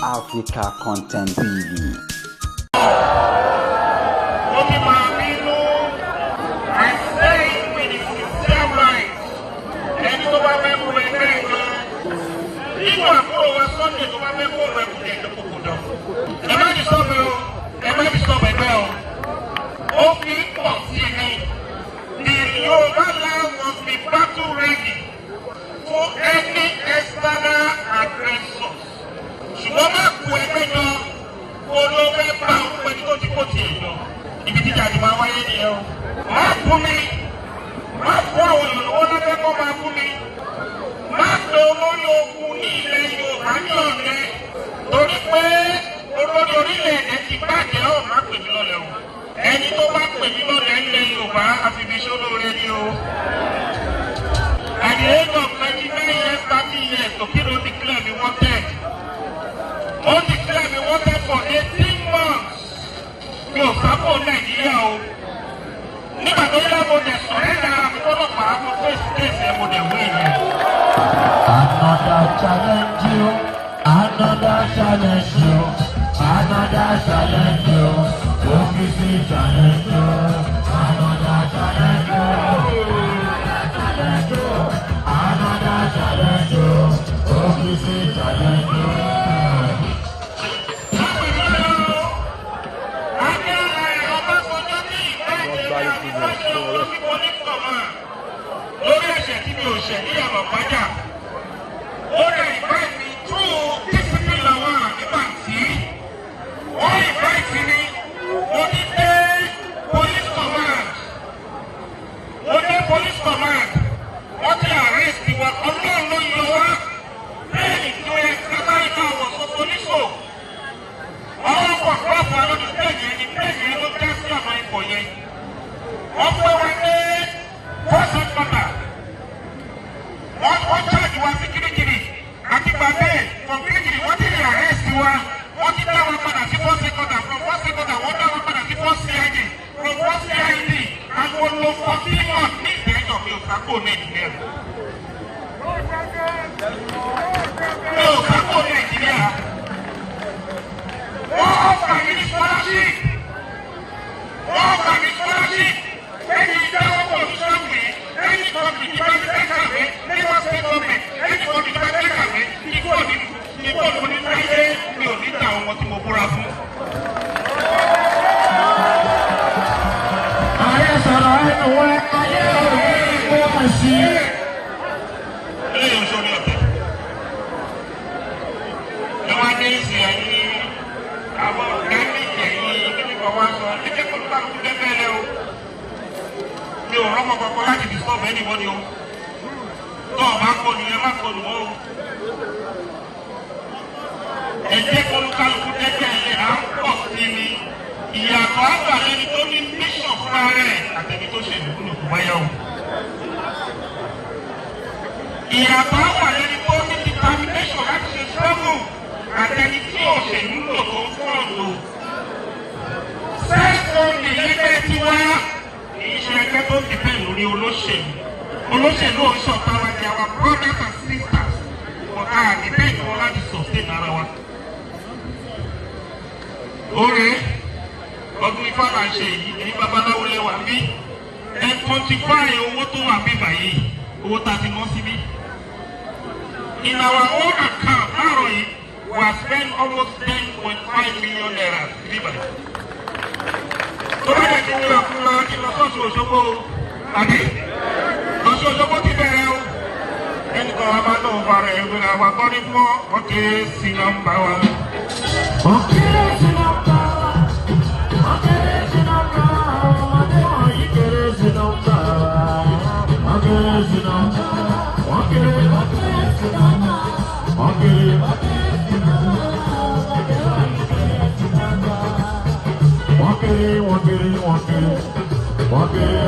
Africa Content TV. At the age of 29 years, 30 years, Okiro declared me wanted. Ó declared me wanted for 18 months. Mi ò sábò Nàìjíríà o. Nígbà tó yá mo dẹ̀ sọ̀rẹ́dà mi tọ́lọ́pàá mo face case ẹ̀ mo dẹ̀ wí yẹn. Another challenge you, another challenge you, another challenge you, OPC challenge you, another challenge you, another challenge you, OPC challenge you. Lórí ẹ̀ṣẹ̀ tí mi ò ṣẹ̀ ní Àbàpájà, ó rẹ̀ invite mi through discipline làwọn nígbà tí wọ́n invite mi, mo ní dé police command, wọ́n ti arrest wa, Ọlọ́run ló yọ wá, bẹ́ẹ̀ ni tí ó yẹ ká báyìí náà wọ̀ sọ políṣò. Ọwọ́ pọ̀ pọ̀pọ̀ lórí stage yẹn ni stage yẹn ló já sí ọ̀nà ipò yẹn. Wọ́n fẹ́ wá ní first headquarter. Wọ́n charge wa sí Kirikiri àti gbàgbé from Kirikiri wọ́n ti rí arrest wa. Wọ́n ti dá wa padà sí first headquarter, from first headquarter wọ́n dá wa padà sí first CID, from first CID àwọn lo 14 months ní ìgbẹ́jọ́ mi ò sákò Nàìjíríà. Mi ò sákò Nàìjíríà. Wọ́n ọ̀fà mi ní scholarship. Any company, if I take away, never state government, anybody if I take away, people will not say, we will need down what you will have. I am where I see. Mi ò rọ́mọ kankan láti disturb anybody o. Tó o bá kọlu yẹn má kọlu mọ́ o. Ẹ jẹ́ kólúkálukú dẹ́gbẹ́ yẹn à ń pọ̀ sí ni. Ìyàtọ̀ àgbà lẹ́ni tó ní mission fúnra rẹ̀ àtẹni tó ṣe ìdúró kò báyà o. Ìyàtọ̀ àgbà lẹ́ni tó ní determination láti ṣe struggle àtẹni tí ò ṣe ìdúró tó ń fọ́ ọ̀dọ̀. Sẹ́ẹ̀kọ́ ìlẹ́gbẹ́ ti wá. Iṣẹ́ ẹgbẹ́ tó ti bẹ́ẹ̀ lórí olóṣèlú. Olóṣèlú ò ń ṣọ̀tá wa ní our brothers and sisters. Ọ̀tá àdìbẹ́ ìwọ̀n láti sustain ara wa. Oore ọdún ifá là ń ṣe yìí, èyí babaláwo lẹ́wà bí. Ẹ quantify owó tó wà bí báyìí, owó tá a ti ná síbí. In our own account, láàárọ̀ yìí, we have spent almost 10.5 million naira bí báyìí. Tó bá yẹ kí n lọ fún wa kí n lọ sọ́ọ̀sì Òṣogbo àbí Ọ̀ṣun Òṣogbo ti bẹ̀rẹ̀ o. Ẹnìkan wa bá lóun fa rẹ̀ ìwé àwọn akọ́ni fún wọn kéré sí nọ́mbà wa. Wọ́n kéré sí nọ́mbà wa. Wọ́n kéré sí nọ́mbà wa. Ọmọdé wọ̀nyí kéré sí nọ́mbà wa. Wọ́n kéré sí nọ́mbà wa. Wọ́n kéré sí nọ́mbà wa. Wọ́n kéré sí nọ́mbà wa. Walking.